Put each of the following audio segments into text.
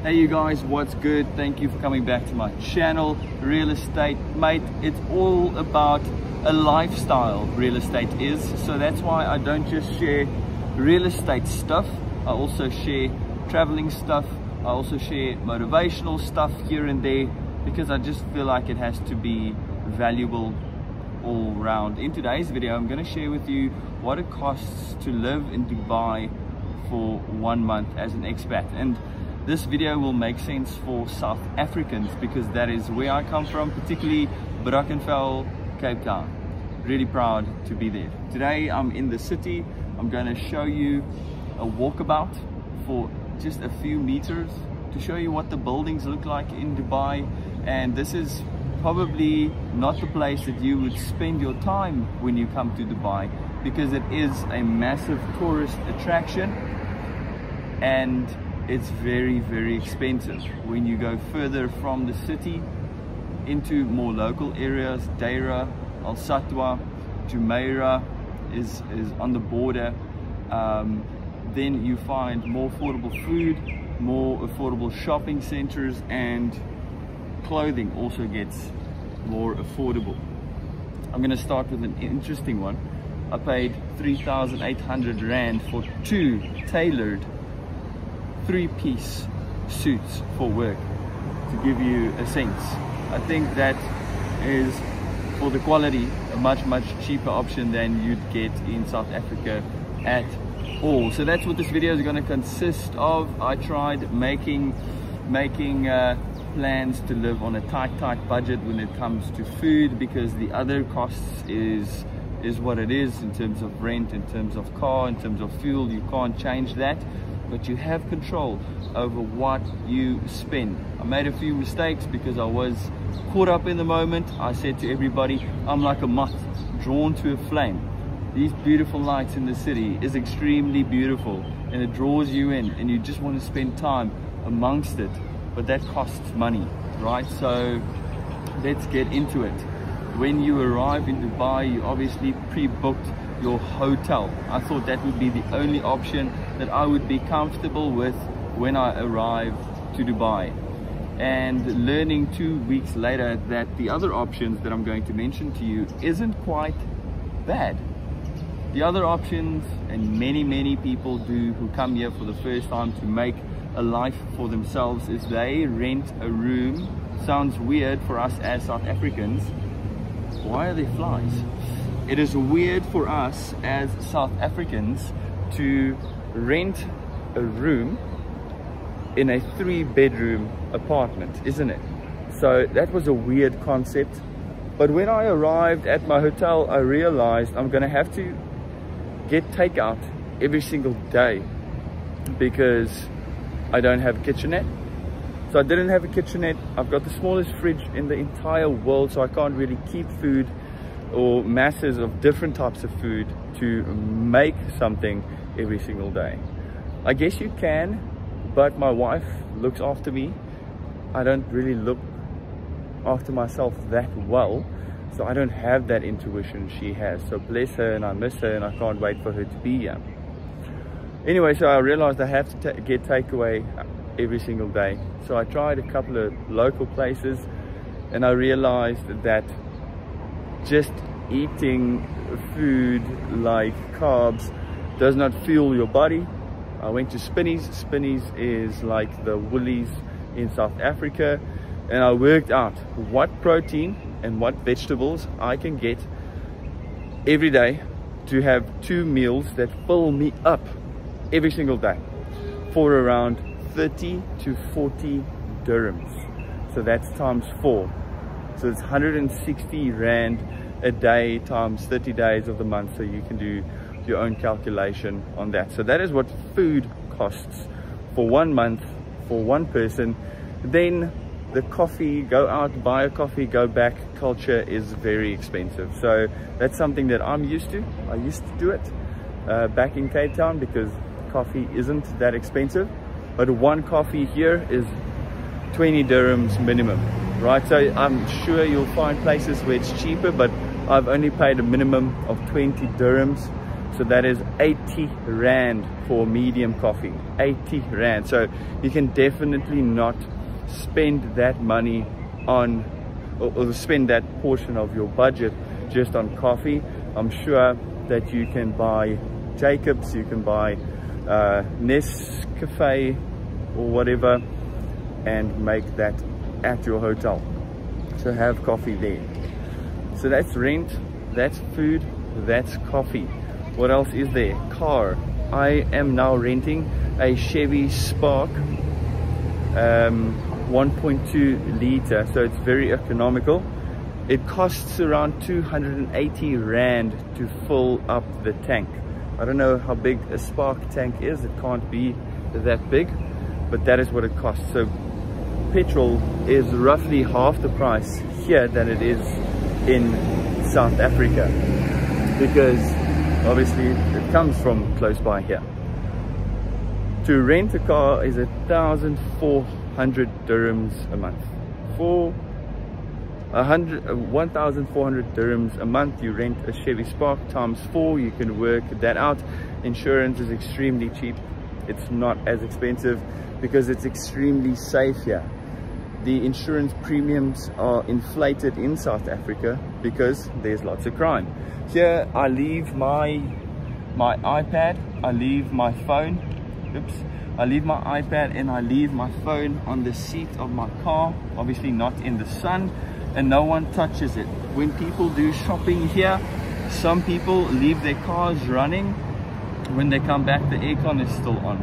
Hey you guys, what's good? Thank you for coming back to my channel. Real estate, mate, it's all about a lifestyle, real estate is. So that's why I don't just share real estate stuff, I also share traveling stuff, I also share motivational stuff here and there, because I just feel like it has to be valuable all round. In today's video, I'm going to share with you what it costs to live in Dubai for 1 month as an expat. And this video will make sense for South Africans because that is where I come from, particularly Brackenfell, Cape Town. Really proud to be there. Today I'm in the city. I'm going to show you a walkabout for just a few meters to show you what the buildings look like in Dubai. And this is probably not the place that you would spend your time when you come to Dubai, because it is a massive tourist attraction and it's very, very expensive. When you go further from the city into more local areas, Deira, Al Satwa, Jumeirah is on the border, then you find more affordable food, more affordable shopping centers, and clothing also gets more affordable. I'm going to start with an interesting one. I paid 3,800 Rand for 2 tailored 3-piece suits for work, to give you a sense. I think that is, for the quality, a much cheaper option than you'd get in South Africa at all. So that's what this video is going to consist of. I tried making plans to live on a tight budget when it comes to food, because the other costs is what it is in terms of rent, in terms of car, in terms of fuel. You can't change that, but you have control over what you spend. I made a few mistakes because I was caught up in the moment. I said to everybody, I'm like a moth drawn to a flame. These beautiful lights in the city is extremely beautiful and it draws you in and you just want to spend time amongst it, but that costs money, right? So let's get into it. When you arrive in Dubai, you obviously pre-booked your hotel. I thought that would be the only option that I would be comfortable with when I arrive to Dubai. And learning 2 weeks later that the other options that I'm going to mention to you isn't quite bad. The other options, and many people do who come here for the first time to make a life for themselves, is they rent a room. Sounds weird for us as South Africans. Why are there flies? It is weird for us as South Africans to rent a room in a 3-bedroom apartment, isn't it? So that was a weird concept. But when I arrived at my hotel, I realized I'm gonna have to get takeout every single day because I don't have a kitchenette. So I didn't have a kitchenette. I've got the smallest fridge in the entire world, so I can't really keep food or masses of different types of food to make something every single day. I guess you can, but my wife looks after me. I don't really look after myself that well, so I don't have that intuition she has. So bless her, and I miss her, and I can't wait for her to be here. Anyway, so I realized I have to get takeaway every single day. So I tried a couple of local places and I realized that just eating food like carbs does not fuel your body. I went to Spinneys. Spinneys is like the Woolies in South Africa, and I worked out what protein and what vegetables I can get every day to have 2 meals that fill me up every single day for around 30 to 40 dirhams. So that's times 4. So it's 160 Rand a day times 30 days of the month. So you can do your own calculation on that. So that is what food costs for 1 month for one person. Then the coffee, go out, buy a coffee, go back culture is very expensive. So that's something that I'm used to. I used to do it back in Cape Town because coffee isn't that expensive. But 1 coffee here is 20 dirhams minimum, right? So I'm sure you'll find places where it's cheaper, but I've only paid a minimum of 20 dirhams So that is 80 Rand for medium coffee. 80 Rand. So you can definitely not spend that money on, or spend that portion of your budget just on coffee. I'm sure that you can buy Jacobs, you can buy Nescafe or whatever, and make that at your hotel. So have coffee there. So that's rent, that's food, that's coffee. What else is there? Car. I am now renting a Chevy Spark 1.2 liter, so it's very economical. It costs around 280 Rand to fill up the tank. I don't know how big a Spark tank is, it can't be that big, but that is what it costs. So petrol is roughly half the price here than it is in South Africa, because obviously it comes from close by here. To rent a car is 1,400 dirhams a month. For 1,400 dirhams a month, you rent a Chevy Spark times 4. You can work that out. Insurance is extremely cheap. It's not as expensive because it's extremely safe here. The insurance premiums are inflated in South Africa because there's lots of crime. Here I leave my iPad, I leave my phone, I leave my iPad and I leave my phone on the seat of my car, obviously not in the sun, and no one touches it. When people do shopping here, some people leave their cars running. When they come back, the aircon is still on.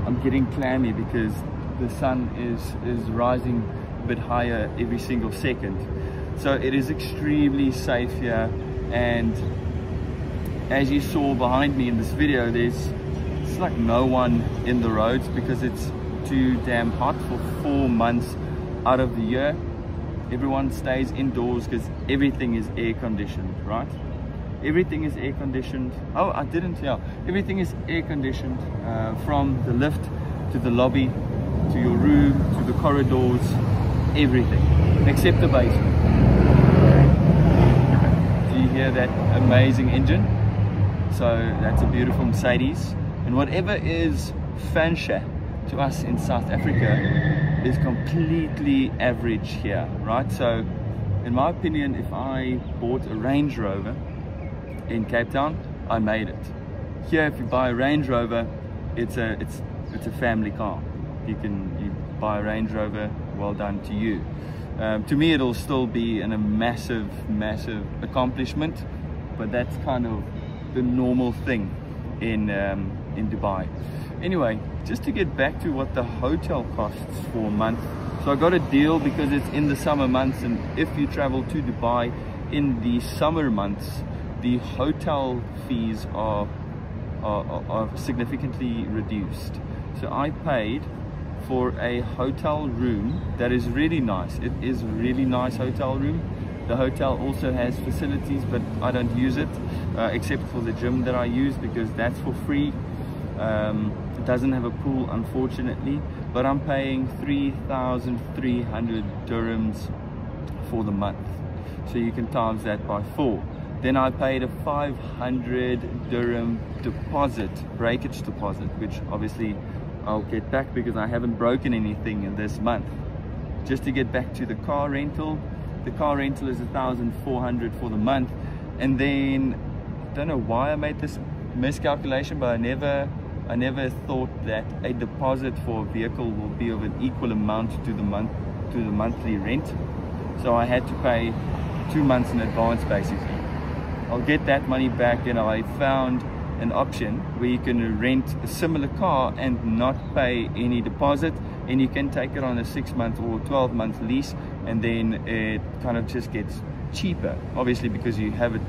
I'm getting clammy because the sun is rising a bit higher every single second. So it is extremely safe here, and as you saw behind me in this video, it's like no one in the roads because it's too damn hot for 4 months out of the year. Everyone stays indoors because everything is air conditioned, right? Everything is air conditioned. Oh, I didn't tell. Everything is air conditioned, from the lift to the lobby to your room to the corridors, everything except the basement. Do you hear that amazing engine? So that's a beautiful Mercedes, and whatever is fancy to us in South Africa is completely average here, right? So in my opinion, if I bought a Range Rover in Cape Town, I made it. Here, if you buy a Range Rover, it's a family car. You buy a Range Rover, well done to you. To me, it'll still be a massive accomplishment, but that's kind of the normal thing in Dubai. Anyway, just to get back to what the hotel costs for a month. So I got a deal because it's in the summer months, and if you travel to Dubai in the summer months, the hotel fees are significantly reduced. So I paid for a hotel room that is really nice. It is a really nice hotel room. The hotel also has facilities, but I don't use it except for the gym that I use because that's for free. It doesn't have a pool, unfortunately, but I'm paying 3,300 dirhams for the month. So you can times that by 4. Then I paid a 500 dirham deposit, breakage deposit, which obviously I'll get back because I haven't broken anything in this month. Just to get back to the car rental. The car rental is 1,400 for the month, and then I don't know why I made this miscalculation, but I never thought that a deposit for a vehicle will be of an equal amount to the monthly rent. So I had to pay 2 months in advance basically. I'll get that money back, and I found an option where you can rent a similar car and not pay any deposit, and you can take it on a 6-month or 12-month lease, and then it kind of just gets cheaper, obviously because you have it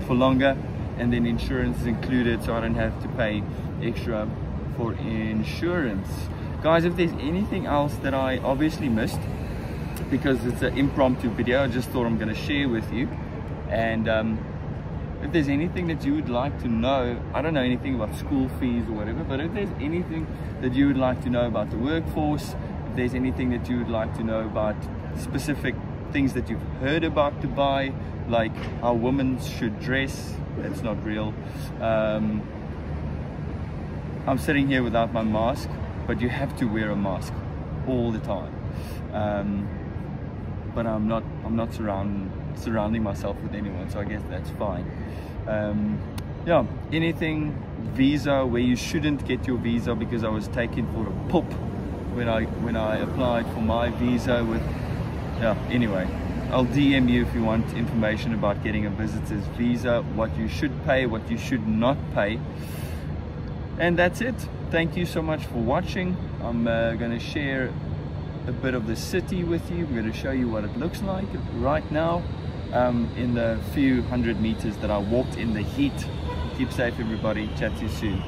for longer, and then insurance is included, so I don't have to pay extra for insurance. Guys, if there's anything else that I obviously missed, because it's an impromptu video, I just thought I'm going to share with you, and if there's anything that you would like to know, I don't know anything about school fees or whatever, but if there's anything that you would like to know about the workforce, if there's anything that you would like to know about specific things that you've heard about Dubai, like how women should dress. That's not real. I'm sitting here without my mask, but you have to wear a mask all the time. But I'm not surrounding myself with anyone, so I guess that's fine. Yeah, anything visa where you shouldn't get your visa, because I was taken for a poop when I applied for my visa with, yeah, anyway, I'll DM you if you want information about getting a visitor's visa, what you should pay, what you should not pay. And that's it. Thank you so much for watching. I'm going to share a bit of the city with you. I'm going to show you what it looks like right now in the few hundred meters that I walked in the heat. Keep safe, everybody. Chat to you soon.